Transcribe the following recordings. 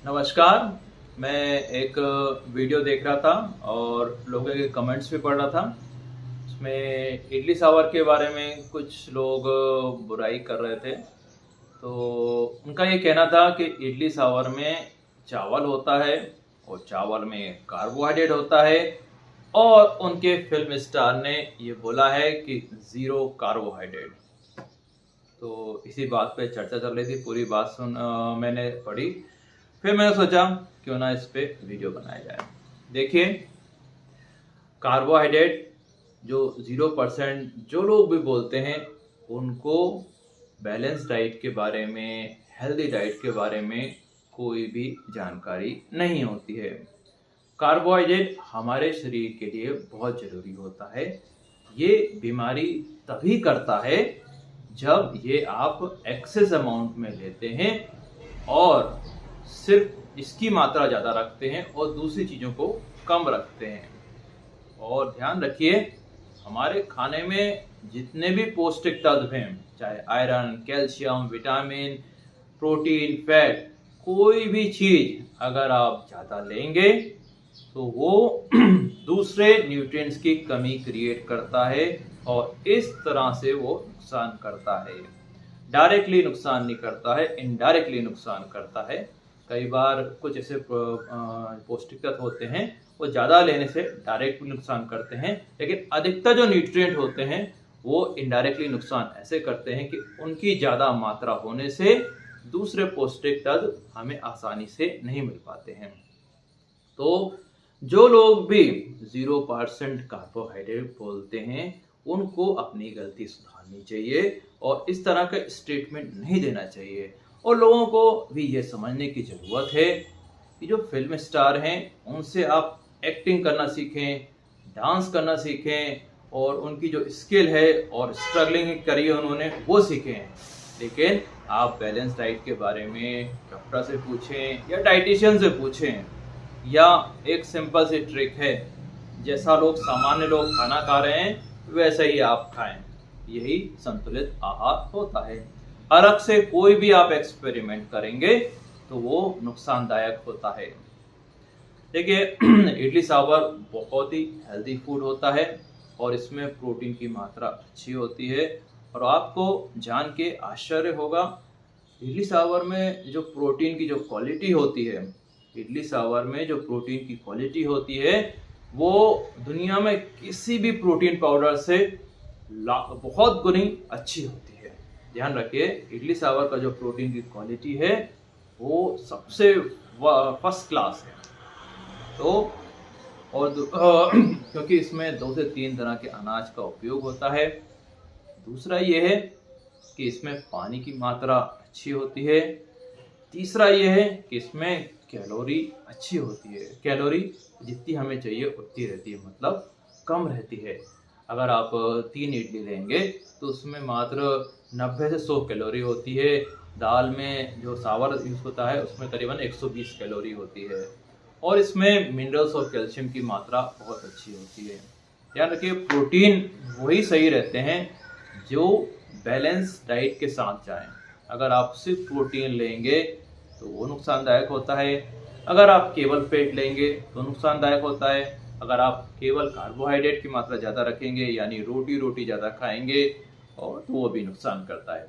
नमस्कार। मैं एक वीडियो देख रहा था और लोगों के कमेंट्स भी पढ़ रहा था। उसमें इडली सांभर के बारे में कुछ लोग बुराई कर रहे थे। तो उनका ये कहना था कि इडली सांभर में चावल होता है और चावल में कार्बोहाइड्रेट होता है, और उनके फिल्म स्टार ने ये बोला है कि ज़ीरो कार्बोहाइड्रेट। तो इसी बात पे चर्चा चल रही थी, पूरी बात मैंने पढ़ी। फिर मैंने सोचा क्यों ना इस पे वीडियो बनाया जाए। देखिए, कार्बोहाइड्रेट जो 0% जो लोग भी बोलते हैं, उनको बैलेंस डाइट के बारे में, हेल्दी डाइट के बारे में कोई भी जानकारी नहीं होती है। कार्बोहाइड्रेट हमारे शरीर के लिए बहुत ज़रूरी होता है। ये बीमारी तभी करता है जब ये आप एक्सेस अमाउंट में लेते हैं और सिर्फ इसकी मात्रा ज़्यादा रखते हैं और दूसरी चीज़ों को कम रखते हैं। और ध्यान रखिए, हमारे खाने में जितने भी पौष्टिक तत्व हैं, चाहे iron, calcium, vitamin, protein, fat, कोई भी चीज़ अगर आप ज़्यादा लेंगे तो वो दूसरे न्यूट्रिएंट्स की कमी क्रिएट करता है और इस तरह से वो नुकसान करता है। डायरेक्टली नुकसान नहीं करता है, इनडायरेक्टली नुकसान करता है। कई बार कुछ ऐसे पौष्टिक तत्व होते हैं, वो ज़्यादा लेने से डायरेक्ट नुकसान करते हैं, लेकिन अधिकतर जो न्यूट्रिएंट होते हैं वो इनडायरेक्टली नुकसान ऐसे करते हैं कि उनकी ज़्यादा मात्रा होने से दूसरे पौष्टिक तत्व हमें आसानी से नहीं मिल पाते हैं। तो जो लोग भी 0% कार्बोहाइड्रेट बोलते हैं, उनको अपनी गलती सुधारनी चाहिए और इस तरह का स्टेटमेंट नहीं देना चाहिए। और लोगों को भी ये समझने की ज़रूरत है कि जो फिल्म स्टार हैं, उनसे आप एक्टिंग करना सीखें, डांस करना सीखें, और उनकी जो स्किल है और स्ट्रगलिंग करी है उन्होंने, वो सीखें। लेकिन आप बैलेंस डाइट के बारे में डॉक्टर से पूछें या डाइटिशियन से पूछें, या एक सिंपल सी ट्रिक है, जैसा लोग सामान्य लोग खाना खा रहे हैं वैसा ही आप खाएं। यही संतुलित आहार होता है। अलग से कोई भी आप एक्सपेरिमेंट करेंगे तो वो नुकसानदायक होता है। देखिए, इडली सांभर बहुत ही हेल्दी फूड होता है और इसमें प्रोटीन की मात्रा अच्छी होती है। और आपको जान के आश्चर्य होगा, इडली सांभर में जो प्रोटीन की जो क्वालिटी होती है, इडली सांभर में जो प्रोटीन की क्वालिटी होती है, वो दुनिया में किसी भी प्रोटीन पाउडर से बहुत गुनी अच्छी होती है। ध्यान रखिए, इडली सांभर का जो प्रोटीन की क्वालिटी है वो सबसे फर्स्ट क्लास है। तो और क्योंकि इसमें 2 से 3 तरह के अनाज का उपयोग होता है। दूसरा ये है कि इसमें पानी की मात्रा अच्छी होती है। तीसरा ये है कि इसमें कैलोरी अच्छी होती है। कैलोरी जितनी हमें चाहिए उतनी रहती है, मतलब कम रहती है। अगर आप 3 इडली लेंगे तो उसमें मात्र 90 से 100 कैलोरी होती है। दाल में जो सांभर यूज़ होता है उसमें करीबन 120 कैलोरी होती है। और इसमें मिनरल्स और कैल्शियम की मात्रा बहुत अच्छी होती है। ध्यान रखिए, प्रोटीन वही सही रहते हैं जो बैलेंस डाइट के साथ जाएं। अगर आप सिर्फ प्रोटीन लेंगे तो वो नुकसानदायक होता है। अगर आप केवल फैट लेंगे तो नुकसानदायक होता है। अगर आप केवल कार्बोहाइड्रेट की मात्रा ज़्यादा रखेंगे, यानी रोटी ज़्यादा खाएंगे, और तो वो भी नुकसान करता है।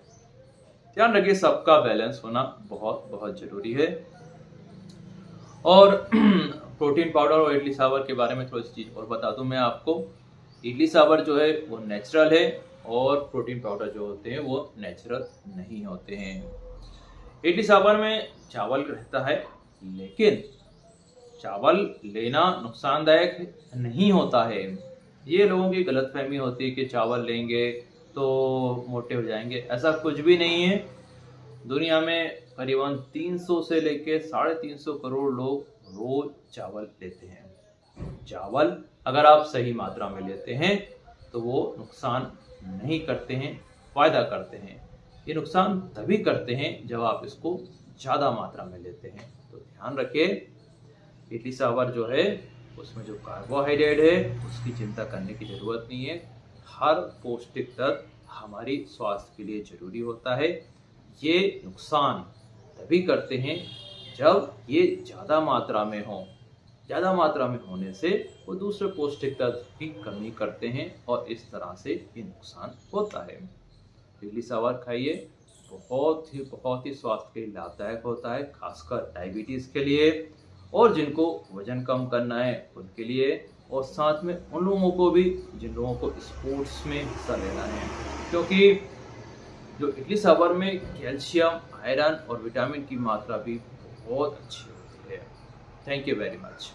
ध्यान रखिए, सबका बैलेंस होना बहुत बहुत ज़रूरी है। और प्रोटीन पाउडर और इडली सांभर के बारे में थोड़ी सी चीज़ और बता दूं मैं आपको। इडली सांभर जो है वो नेचुरल है और प्रोटीन पाउडर जो होते हैं वो नेचुरल नहीं होते हैं। इडली सांभर में चावल रहता है, लेकिन चावल लेना नुकसानदायक नहीं होता है। ये लोगों की गलतफहमी होती है कि चावल लेंगे तो मोटे हो जाएंगे। ऐसा कुछ भी नहीं है। दुनिया में करीबन 300 से लेकर 350 करोड़ लोग रोज चावल लेते हैं। चावल अगर आप सही मात्रा में लेते हैं तो वो नुकसान नहीं करते हैं, फायदा करते हैं। ये नुकसान तभी करते हैं जब आप इसको ज़्यादा मात्रा में लेते हैं। तो ध्यान रखिए, इडली सांभर जो है उसमें जो कार्बोहाइड्रेट है उसकी चिंता करने की ज़रूरत नहीं है। हर पौष्टिक तत्व हमारी स्वास्थ्य के लिए ज़रूरी होता है। ये नुकसान तभी करते हैं जब ये ज़्यादा मात्रा में हो, ज़्यादा मात्रा में होने से वो दूसरे पौष्टिक तत्व की कमी करते हैं और इस तरह से ये नुकसान होता है। इडली सांभर खाइए, बहुत ही स्वास्थ्य के लिए लाभदायक होता है, खासकर डायबिटीज़ के लिए और जिनको वजन कम करना है उनके लिए, और साथ में उन लोगों को भी जिन लोगों को स्पोर्ट्स में हिस्सा लेना है, क्योंकि जो इडली सांभर में कैल्शियम, आयरन और विटामिन की मात्रा भी बहुत अच्छी होती है। Thank you very much.